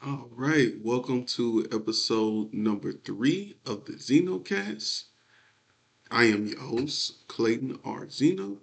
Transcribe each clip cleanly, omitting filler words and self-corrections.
All right, welcome to episode number 3 of the ZenoCast. I am your host, Clayton R. Zeno,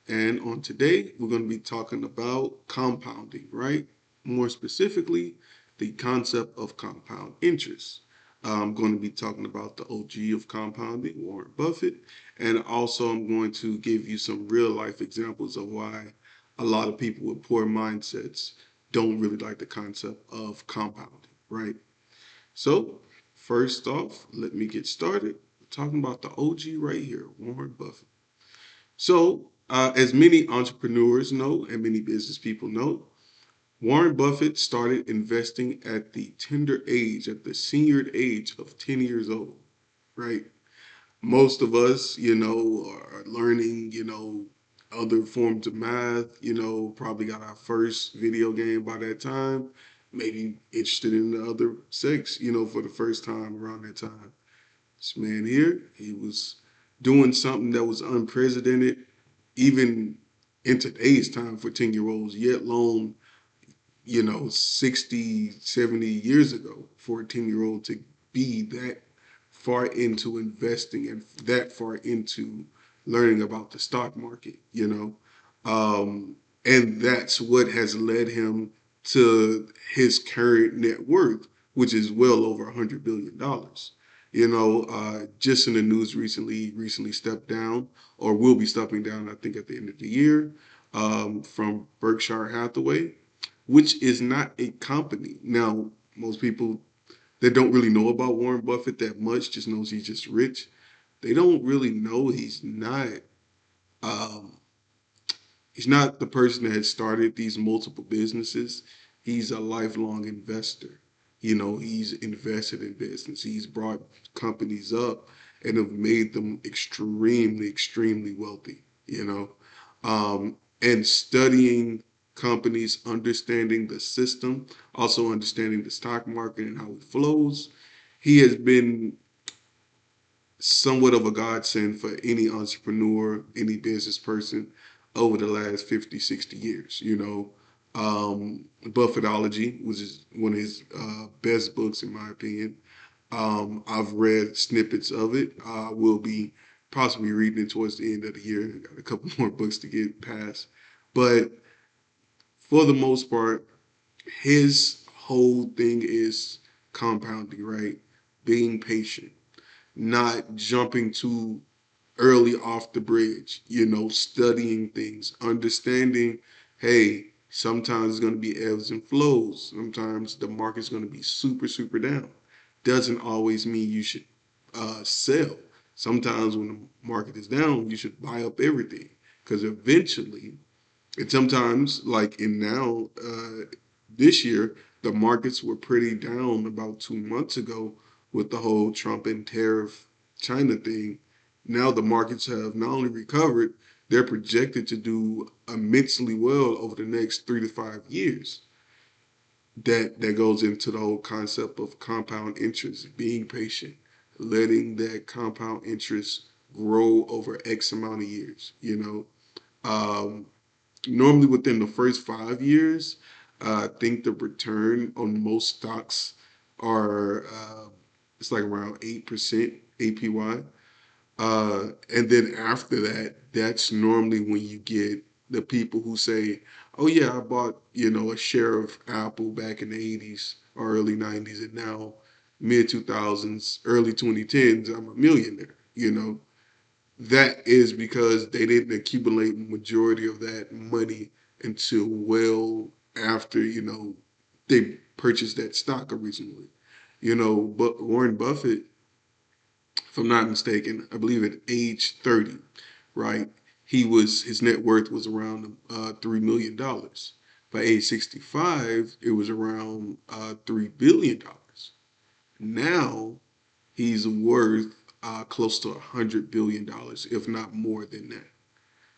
and on today we're going to be talking about compounding, right? More specifically, the concept of compound interest. I'm going to be talking about the OG of compounding, Warren Buffett, and also I'm going to give you some real life examples of why a lot of people with poor mindsets don't really like the concept of compounding, right? So, first off, let me get started talking about the OG right here, Warren Buffett. As many entrepreneurs know and many business people know, Warren Buffett started investing at the tender age, at the senior age of 10 years old, right? Most of us, are learning, other forms of math, probably got our first video game by that time, maybe interested in the other sex, for the first time around that time. This man here, he was doing something that was unprecedented, even in today's time for 10-year-olds, yet alone, 60, 70 years ago for a 10-year-old to be that far into investing and that far into learning about the stock market, and that's what has led him to his current net worth, which is well over $100 billion. Just in the news recently stepped down, or will be stepping down, I think, at the end of the year, from Berkshire Hathaway, which is not a company. Now, most people that don't really know about Warren Buffett that much just knows he's just rich. They don't really know um, he's not the person that had started these multiple businesses. He's a lifelong investor. He's invested in business. He's brought companies up and have made them extremely wealthy. And studying companies, understanding the system, also understanding the stock market and how it flows. He has been somewhat of a godsend for any entrepreneur, any business person over the last 50, 60 years. Buffettology, which is one of his best books, in my opinion. I've read snippets of it. I will be possibly reading it towards the end of the year. I got a couple more books to get past. But for the most part, his whole thing is compounding, right? Being patient, not jumping too early off the bridge, studying things, understanding, hey, sometimes it's going to be ebbs and flows. Sometimes the market's going to be super down. Doesn't always mean you should sell. Sometimes when the market is down, you should buy up everything because eventually, and sometimes, like in now, this year, the markets were pretty down about 2 months ago with the whole Trump and tariff China thing. Now the markets have not only recovered, they're projected to do immensely well over the next 3 to 5 years. That goes into the whole concept of compound interest, being patient, letting that compound interest grow over X amount of years. Normally within the first 5 years, I think the return on most stocks are it's like around 8% APY. And then after that, that's normally when you get the people who say, "Oh yeah, I bought a share of Apple back in the '80s or early '90s, and now mid 2000s, early 2010s, I'm a millionaire." That is because they didn't accumulate majority of that money until well after they purchased that stock originally. But Warren Buffett, if I'm not mistaken, I believe at age 30, right? His net worth was around $3 million. By age 65, it was around $3 billion. Now he's worth close to $100 billion, if not more than that.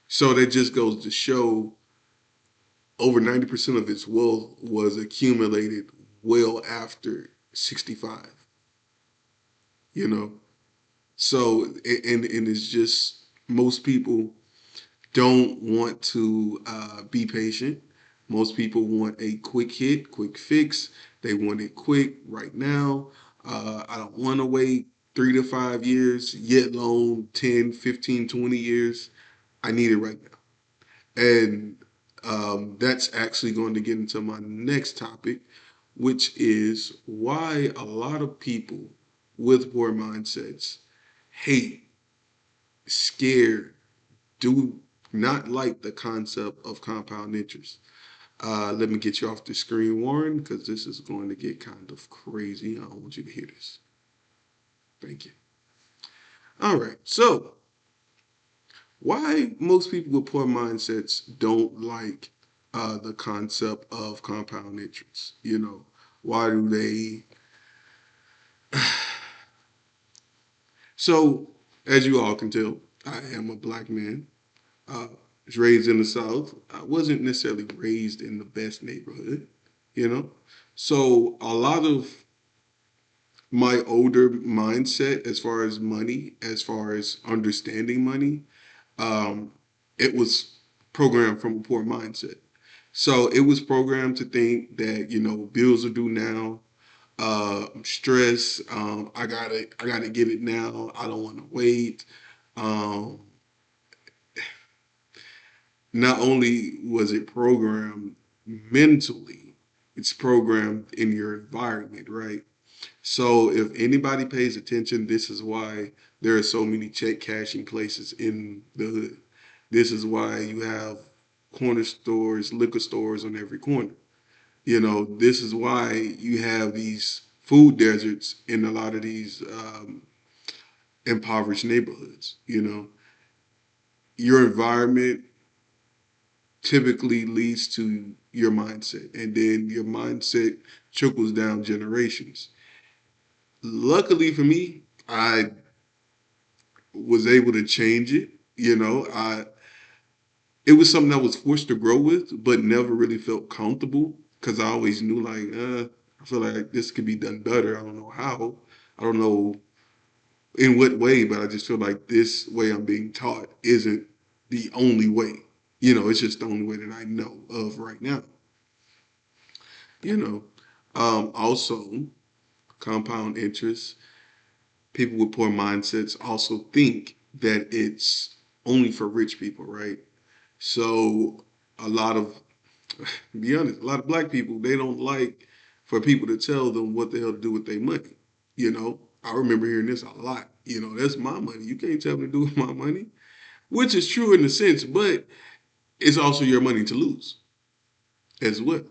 So that just goes to show over 90% of his wealth was accumulated well after 65, you know? So, and it's just most people don't want to be patient. Most people want a quick hit, quick fix. They want it quick right now. I don't want to wait 3 to 5 years, yet alone 10, 15, 20 years. I need it right now. And that's actually going to get into my next topic, which is why a lot of people with poor mindsets hate, scared, do not like the concept of compound interest. Let me get you off the screen, Warren, because this is going to get kind of crazy. I don't want you to hear this. Thank you. All right. So, why most people with poor mindsets don't like the concept of compound interest? Why do they? So, as you all can tell, I am a black man. Uh, was raised in the South. I wasn't necessarily raised in the best neighborhood, you know. So a lot of my older mindset, as far as money, as far as understanding money, um, it was programmed from a poor mindset. So it was programmed to think that bills are due now. I'm stressed. I gotta get it now. I don't want to wait. Um, Not only was it programmed mentally, it's programmed in your environment, right? So if anybody pays attention, this is why there are so many check cashing places in the hood. This is why you have corner stores, liquor stores on every corner. This is why you have these food deserts in a lot of these impoverished neighborhoods. Your environment typically leads to your mindset, and then your mindset trickles down generations. Luckily for me, I was able to change it. I it was something I was forced to grow with, but never really felt comfortable because I always knew like, I feel like this could be done better. I don't know how. I don't know in what way, but I just feel like this way I'm being taught isn't the only way. It's just the only way that I know of right now. You know, also compound interest. People with poor mindsets also think that it's only for rich people, right? So a lot of, to be honest, a lot of black people they don't like for people to tell them what the hell to do with their money. I remember hearing this a lot. That's my money. You can't tell me to do with my money, which is true in a sense, but it's also your money to lose as well.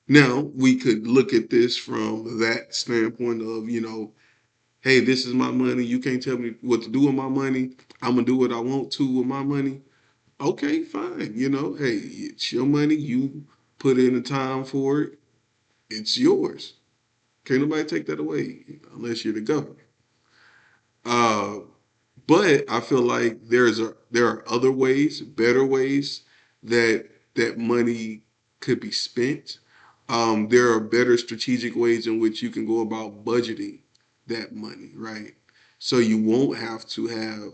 Now we could look at this from that standpoint of hey, this is my money. You can't tell me what to do with my money. I'm gonna do what I want to with my money. Okay, fine. Hey, it's your money. You put in the time for it. It's yours. Can't nobody take that away unless you're the government. Uh, but I feel like there are other ways, better ways that that money could be spent. There are better strategic ways in which you can go about budgeting that money, right? So you won't have to have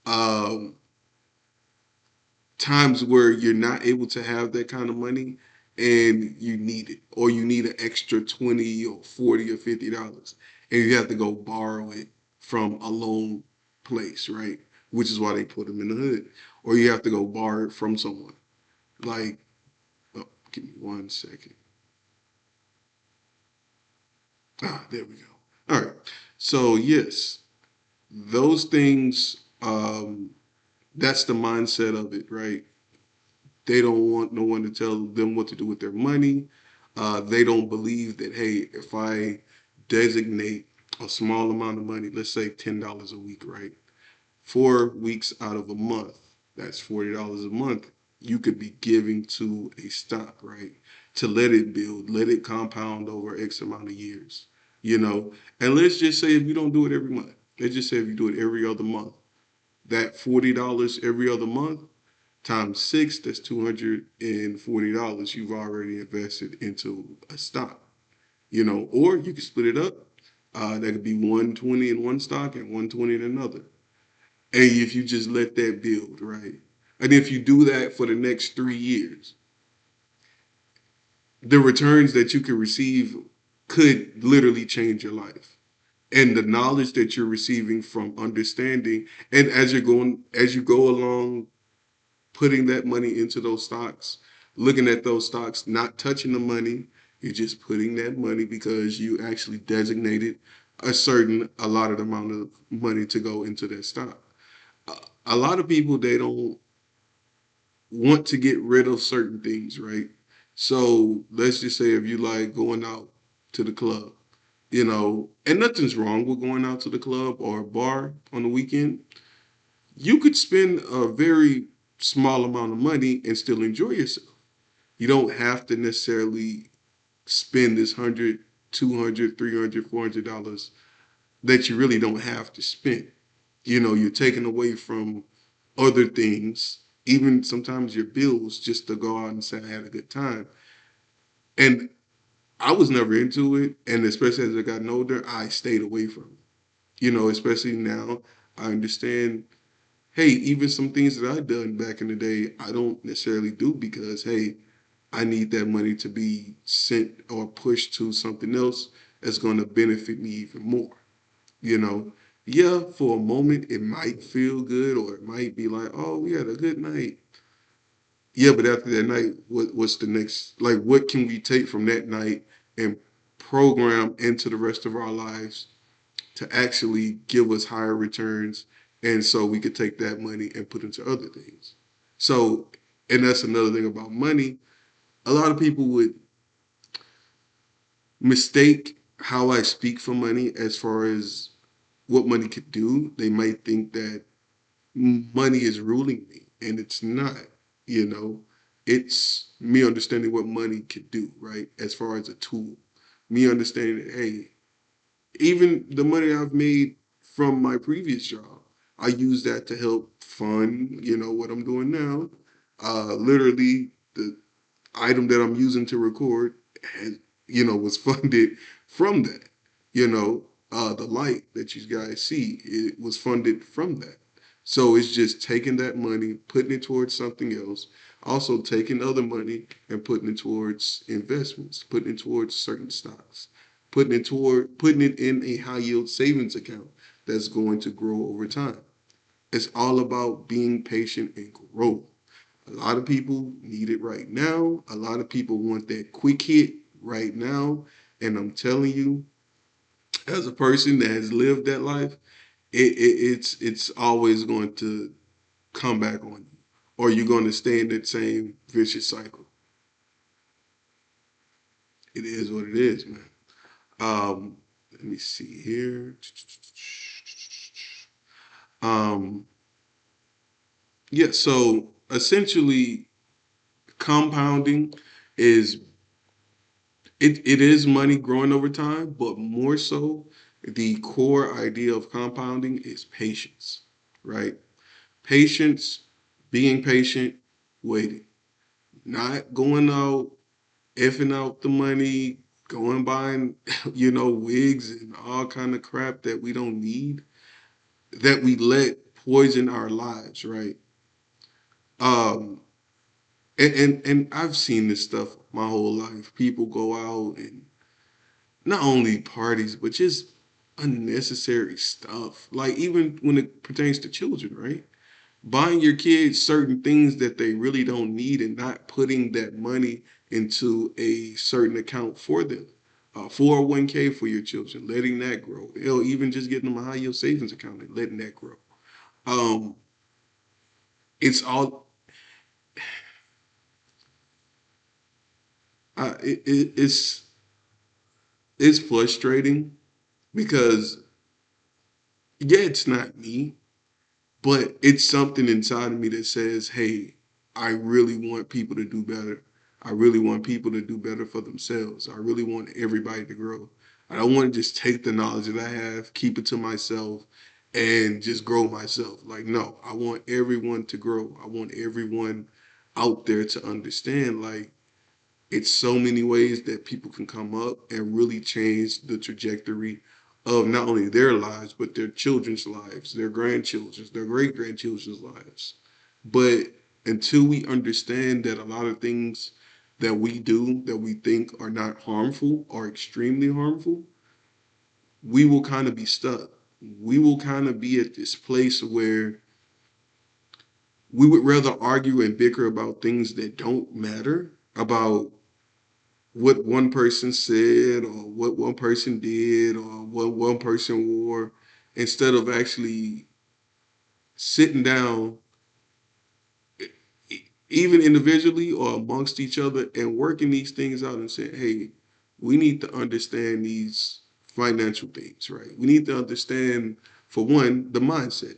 um, times where you're not able to have that kind of money and you need it, or you need an extra 20 or 40 or $50, and you have to go borrow it from a loan place, right? Which is why they put them in the hood. Or you have to go borrow it from someone. Like, oh, give me 1 second. There we go. All right. So yes, those things. That's the mindset of it, right? They don't want no one to tell them what to do with their money. They don't believe that, hey, if I designate a small amount of money, let's say $10 a week, right? 4 weeks out of a month, that's $40 a month, you could be giving to a stock, right? To let it build, let it compound over X amount of years, you know? And let's just say if you don't do it every month, let's just say if you do it every other month, that $40 every other month times six, that's $240 you've already invested into a stock, or you can split it up. That could be 120 in one stock and 120 in another. And if you just let that build, right? And if you do that for the next 3 years, the returns that you could receive could literally change your life. And the knowledge that you're receiving from understanding, and as you go along, putting that money into those stocks, looking at those stocks, not touching the money, you're just putting that money because you actually designated a certain allotted amount of money to go into that stock. A lot of people, they don't want to get rid of certain things, right? So let's just say if you like going out to the club, and nothing's wrong with going out to the club or a bar on the weekend, you could spend a very small amount of money and still enjoy yourself. You don't have to necessarily spend this 100, 200, 300, $400 that you really don't have to spend. You're taking away from other things, even sometimes your bills, just to go out and say I had a good time. And I was never into it, and especially as I got older, I stayed away from it. Especially now, I understand. Hey, even some things that I done back in the day, I don't necessarily do because hey, I need that money to be sent or pushed to something else that's going to benefit me even more. You know, yeah, for a moment it might feel good or it might be like, oh, we had a good night. Yeah, but after that night, what's the next? Like, what can we take from that night and program into the rest of our lives to actually give us higher returns, and so we could take that money and put into other things. So, and that's another thing about money. A lot of people would mistake how I speak for money as far as what money could do. They might think that money is ruling me, and it's not. You know, it's me understanding what money could do, right? As far as a tool, me understanding that, hey, even the money I've made from my previous job, I use that to help fund, what I'm doing now. Literally, the item that I'm using to record, has, was funded from that. The light that you guys see, it was funded from that. So it's just taking that money, putting it towards something else. Also taking other money and putting it towards investments, putting it towards certain stocks, putting it in a high yield savings account that's going to grow over time. It's all about being patient and growth. A lot of people need it right now. A lot of people want that quick hit right now. And I'm telling you, as a person that has lived that life, it's always going to come back on you, or you're going to stay in that same vicious cycle. It is what it is, man. Let me see here. Um, yeah. So essentially, compounding is it is money growing over time, but more so, the core idea of compounding is patience, right? Patience, being patient, waiting, not going out, effing out the money, going buying, wigs and all kind of crap that we don't need, that we let poison our lives, right? Um, and I've seen this stuff my whole life. People go out and not only parties, but just unnecessary stuff. Like even when it pertains to children, right? Buying your kids certain things that they really don't need and not putting that money into a certain account for them. 401k for your children, letting that grow. Hell, even just getting them a high yield savings account and letting that grow. Um, it's all it's frustrating because yeah, it's not me. But it's something inside of me that says, hey, I really want people to do better. I really want people to do better for themselves. I really want everybody to grow. I don't want to just take the knowledge that I have, keep it to myself, and just grow myself. Like, no, I want everyone to grow. I want everyone out there to understand, like, it's so many ways that people can come up and really change the trajectory of not only their lives, but their children's lives, their grandchildren's, their great grandchildren's lives. But until we understand that a lot of things that we do that we think are not harmful or extremely harmful, we will kind of be stuck. We will kind of be at this place where we would rather argue and bicker about things that don't matter, about what one person said or what one person did or what one person wore, instead of actually sitting down, even individually or amongst each other, and working these things out and saying, hey, we need to understand these financial things, right? We need to understand, for one, the mindset.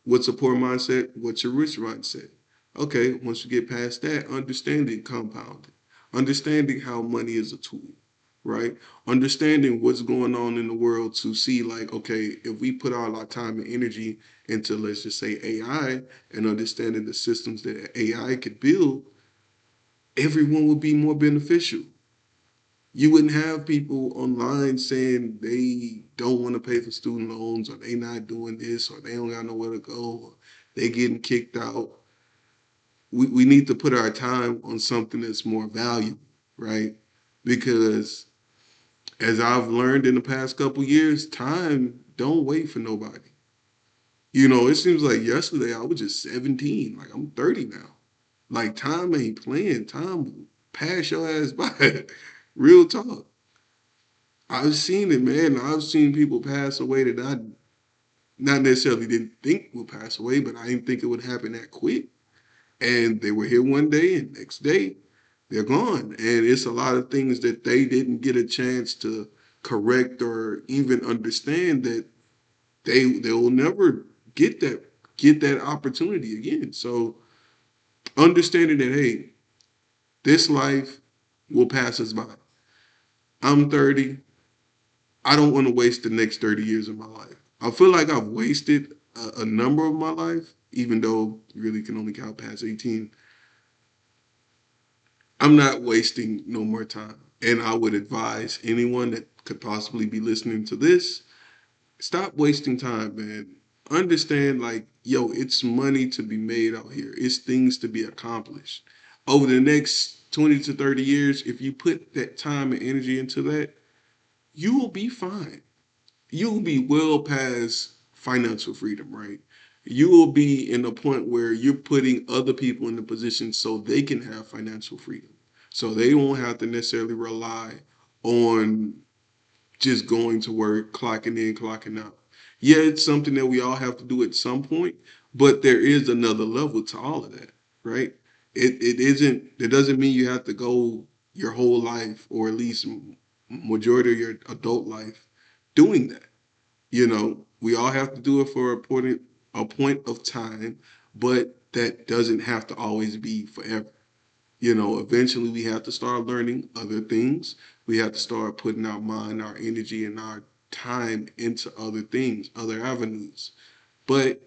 What's a poor mindset? What's a rich mindset? Okay, once you get past that, understanding compounding, understanding how money is a tool, right? Understanding what's going on in the world to see, like, okay, if we put all our time and energy into, let's just say, AI, and understanding the systems that AI could build, everyone would be more beneficial. You wouldn't have people online saying they don't want to pay for student loans, or they not doing this, or they don't got nowhere to go, or they getting kicked out. We need to put our time on something that's more valuable, right? Because as I've learned in the past couple years, time don't wait for nobody. It seems like yesterday I was just 17. Like, I'm 30 now. Like, time ain't playing. Time will pass your ass by. Real talk. I've seen it, man. I've seen people pass away that I not necessarily didn't think would pass away, but I didn't think it would happen that quick. And they were here one day, and next day they're gone. And it's a lot of things that they didn't get a chance to correct or even understand, that they will never get that opportunity again. So understanding that, hey, this life will pass us by. I'm 30. I don't want to waste the next 30 years of my life. I feel like I've wasted a number of my life, even though you really can only count past 18. I'm not wasting no more time. And I would advise anyone that could possibly be listening to this, stop wasting time, man. Understand, like, yo, it's money to be made out here. It's things to be accomplished. Over the next 20 to 30 years, if you put that time and energy into that, you will be fine. You'll be well past financial freedom, right? You will be in a point where you're putting other people in the position so they can have financial freedom. So they won't have to necessarily rely on just going to work, clocking in, clocking out. Yeah, it's something that we all have to do at some point, but there is another level to all of that, right? It doesn't mean you have to go your whole life, or at least majority of your adult life, doing that. We all have to do it for a point of time, but that doesn't have to always be forever. Eventually we have to start learning other things. We have to start putting our mind, our energy, and our time into other things, other avenues. But,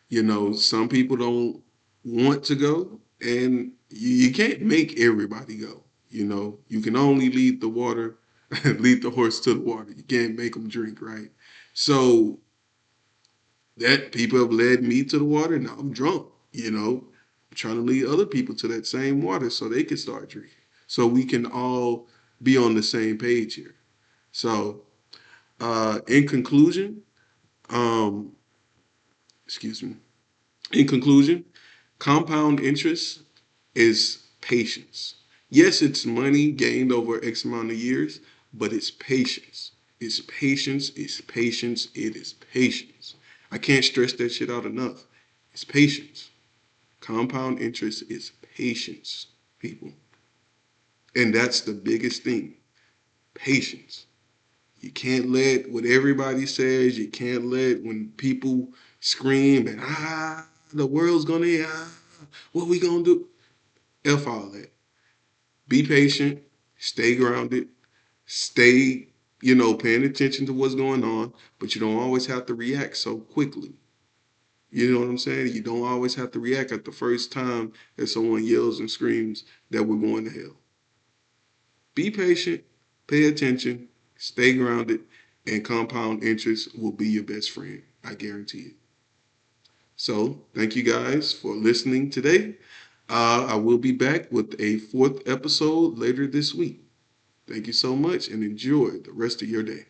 some people don't want to go, and you can't make everybody go. You can only lead the water, lead the horse to the water. You can't make them drink, right? So that people have led me to the water. Now I'm drunk, I'm trying to lead other people to that same water so they can start drinking. So we can all be on the same page here. So, in conclusion, um, excuse me. In conclusion, compound interest is patience. Yes, it's money gained over X amount of years, but it's patience. It's patience, it's patience, it is patience. I can't stress that shit out enough. It's patience. Compound interest is patience, people. And that's the biggest thing. Patience. You can't let what everybody says, you can't let when people scream and the world's gonna what we gonna do? F all that. Be patient, stay grounded, stay, paying attention to what's going on, but you don't always have to react so quickly. You know what I'm saying? You don't always have to react at the first time that someone yells and screams that we're going to hell. Be patient, pay attention, stay grounded, and compound interest will be your best friend. I guarantee it. So, thank you guys for listening today. I will be back with a fourth episode later this week. Thank you so much and enjoy the rest of your day.